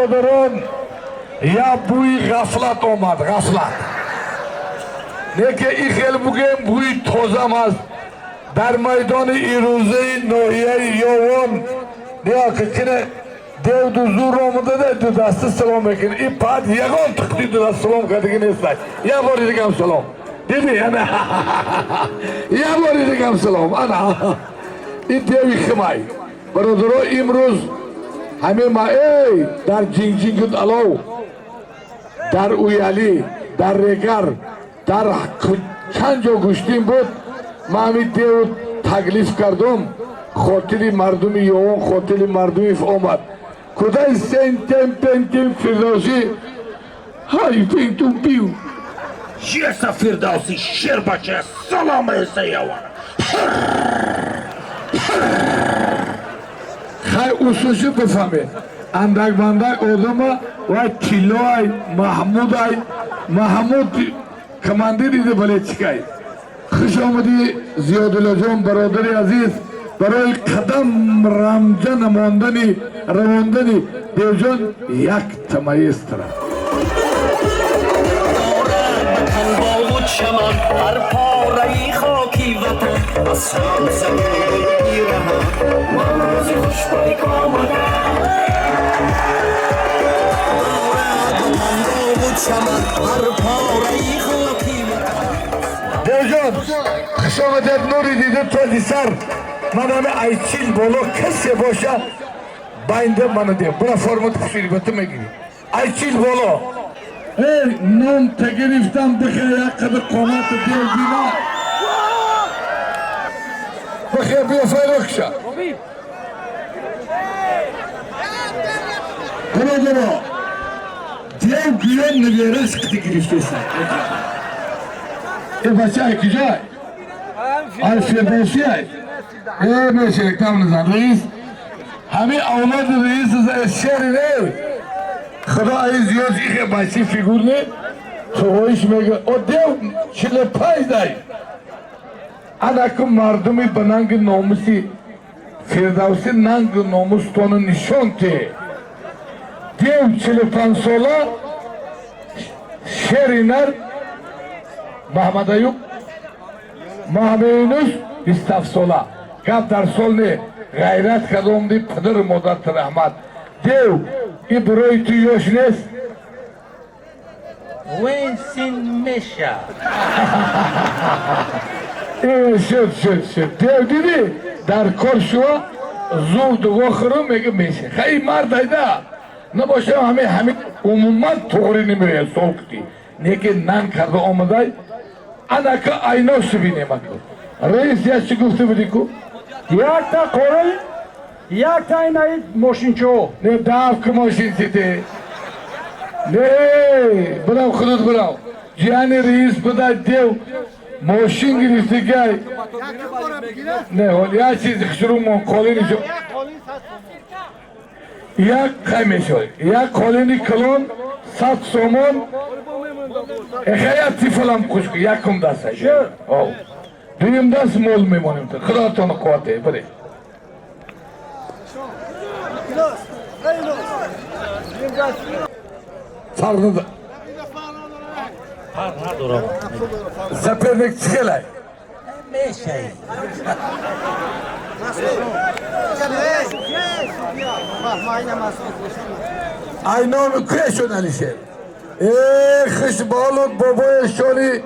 برادران یا بوی غفلت آمد غفلت نه که این خیلی بگیم بوی تازم است در میدان ایروزه ناحیه یاوان نیا که کنه دیو دو زور آمده ده دو دست سلام بکن این پاد یگان تختی دو دست سلام کردگی نیست یه باری دیگه هم سلام دیدی انا یه باری دیگه هم سلام انا این دیوی خمای برادرو امروز همه ما ای در جنگ جنگ الاو در اویالی در رگر در چند جا گشتیم بود ما همین دیو تکلیف کردم خاطری مردم یوان خاطری مردم آمد کدای سنتم پنتم فردوسی های پنتم بیو جیسا فردوسی شیر بچه سلام ایسا یوان خیلی اصوشی بفهمه اندک بندک آدم و کلوی محمود کماندی دیده بله چکای خوش آمدی زیادالله جان برادر عزیز برای قدم رمجه نماندنی رواندنی دیو جان یک تمایز تره شمان هر پاره خاکی وطن از هم زمین ایران موزی خوش بایی کامده شمان هر پاره خاکی وطن دیو جان خوش آمدید نوری دیده تو سر من همه ایچیل بالا کسی باشه باینده منو دیم برا فرمت خوشیری به تو میگیری ایچیل بالا ای نام تگرفتم بخیر یک قدر قامت دیو بینا بخیر بیا فیرکشا برادرها دیو بیان نگیرش کتی گرفته سر ای بچه های کجای فردوسی های ای میشه کم نزن رئیس همه اولاد رئیس شهر نه خدا ای زیاد ایخه بچه فیگور نه تویش میگه او دیو 45 دای انا که مردمی بنانگ ناموسی فردوسی نانگ ناموستانو نشان ته دیو 45 ساله شهرینر محمد ایوب محمد یونس 27 ساله گپ در سال نه غیرت کدام دی پدر مادرت رحمت دیو این برای تو یوش نیست وین سین میشه شد دیو دیدی در کار شما زور دو خورم میگه میشه خیلی مرد ایده نباشه همه عموما توغری نمیره سوکتی نیکه نان کرده آمده انا که اینا سبینه مکن رئیس یا چی گفته بودی کو؟ یک تا قرل یک تا اینای ماشینچو نه داف که ماشین سیده نه براو خودت براو جیانی رئیس بدا دیو ماشین گرفته گای نه حال یا چیز خشرو من قالینی شو یک قیمه شوی یک قالینی کلون 100 سومون خیلی تیفلم خوش که یک کم دست هایی دویم دست مول میمانیم تو خدا تون قوته بره فرق نده زپرنک چکلای میشه aynı kreşonalişe. Xışbalot babaya şoli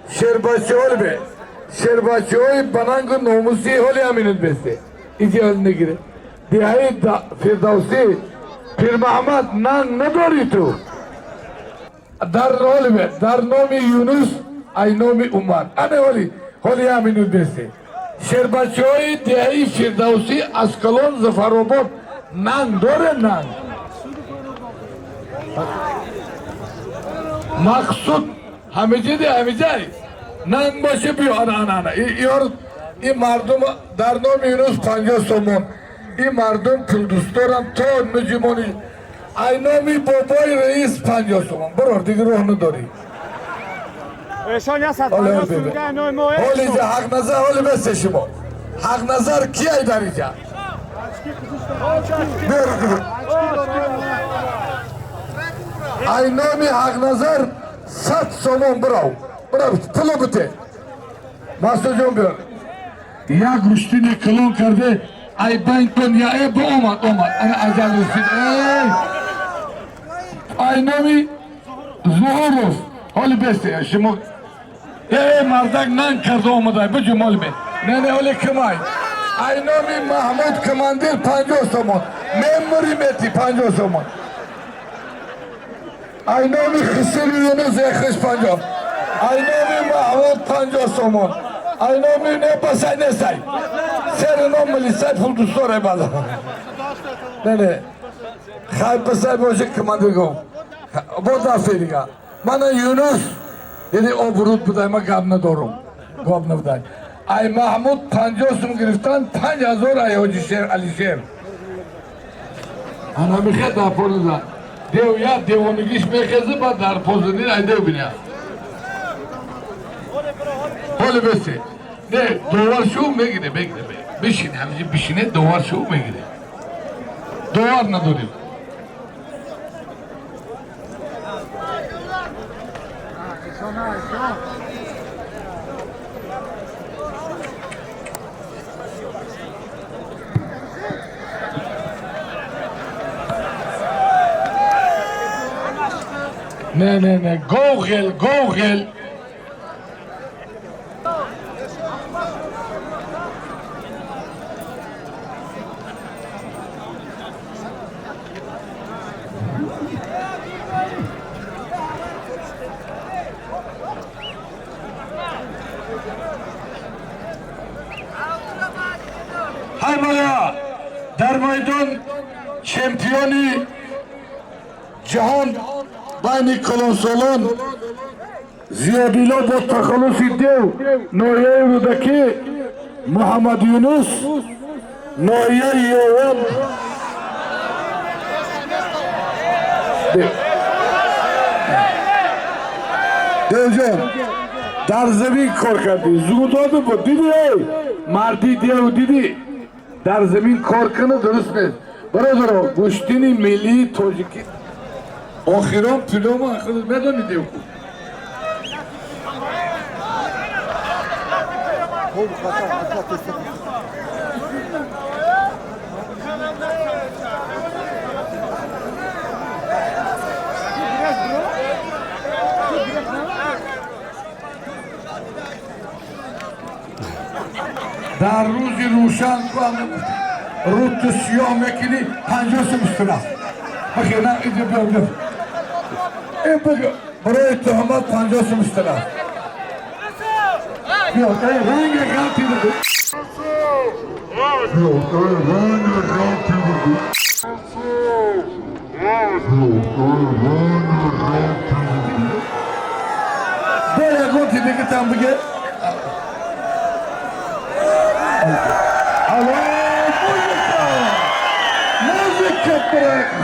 şerbaçol be. Şerbaçol banangı nomusi holi aminut beste. İki haline gire. Dihayet Firdevsi Pir Mahmud nan ne doğru tu? Dar holi be. Dar nomi Yunus ay nomi Umar. Ane holi aminut beste. Şerbaçol dihayi Firdevsi Askalon Zafarobod nan doğru nan. مقصود همه جده همه جای نان باشه بیو ana این مردم در نام یونس 50 سومون این مردم پول دوستارم تا نجیمونی ای نامی بابای رئیس 50 سومون برار دیگه روح نداری حالی جا حق نظر حالی بسته شما حق نظر کی ای داری جا ای نامی حق نظر 100 سومون براو پلو بته ماستا جون بیار یک گوشتینی کلون کرده ای بین کن یا ای با اومد انا ازال رسید ای نامی ظهور حالی بسته شما ای مردک نان کرده اومده بجو مال بی نه حالی کمای ای نامی محمود کماندیر 50 سومون مموری میتی 50 سومون ای نامی خسیری یونس یکش 50 ای نامی محمود 50 سومون ای نامی نه پسای نسای سر نام ملی سای پول دوستاره بالا نه خیلی پسای باشه کماندیر گم با دافتی دیگه من یونس یعنی آبرود بودای ما گاب ندارم گاب نبودای ای محمود 50 سوم گرفتن 5000 ای حاجی شیر علی شیر انا میخواد در پول دیو یا دیوانگیش میخزه با در پوزنین ای دیو بینه حالی بسته نه دوار شو میگیره بشینه همینجا بشینه دوار شو میگیره دوار نداریم نه گوگل همه در میدان چمپیونی جهان بین کلانسالان زیادیلا با تخلصی دیو نایه رودکی محمد یونس نایه یوان دیو جان در زمین کار کردی زوداده بود دیدی مردی دیو دیدی در زمین کار کنه درست نیست برادر گوشتینی ملی توجیکی آخران پلوما خودت میدونی دیو در روزی روشن رود تو سیاه میکنی 50 سم استراف بخیر نه اینجا بیا این بگو برای اتهامات 50 سم استراف بیا رنگ غلطی بگو بیا غلطی دیگه تم بگه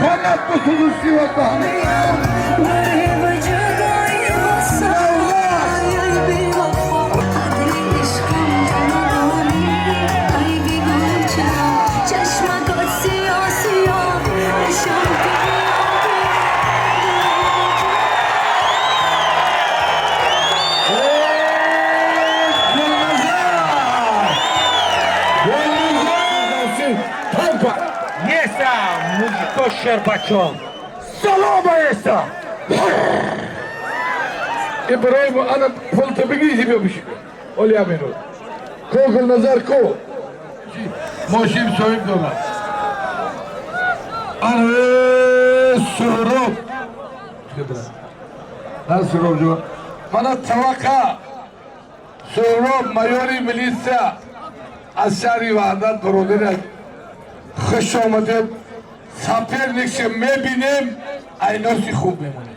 خانت بسوزی و Muziko Sherbachov. Salom Ayesa. İbrahim ana pul tabii izliyormuş. Olya beni. Kogul nazar ko. Moşim soyup dolar. Ana Surop. Nasıl Surop? Bana tavaka. Surop mayori milisa. Asari vardan durulur. خوش آمده سپر نکشه میبینیم ایناسی خوب میمونه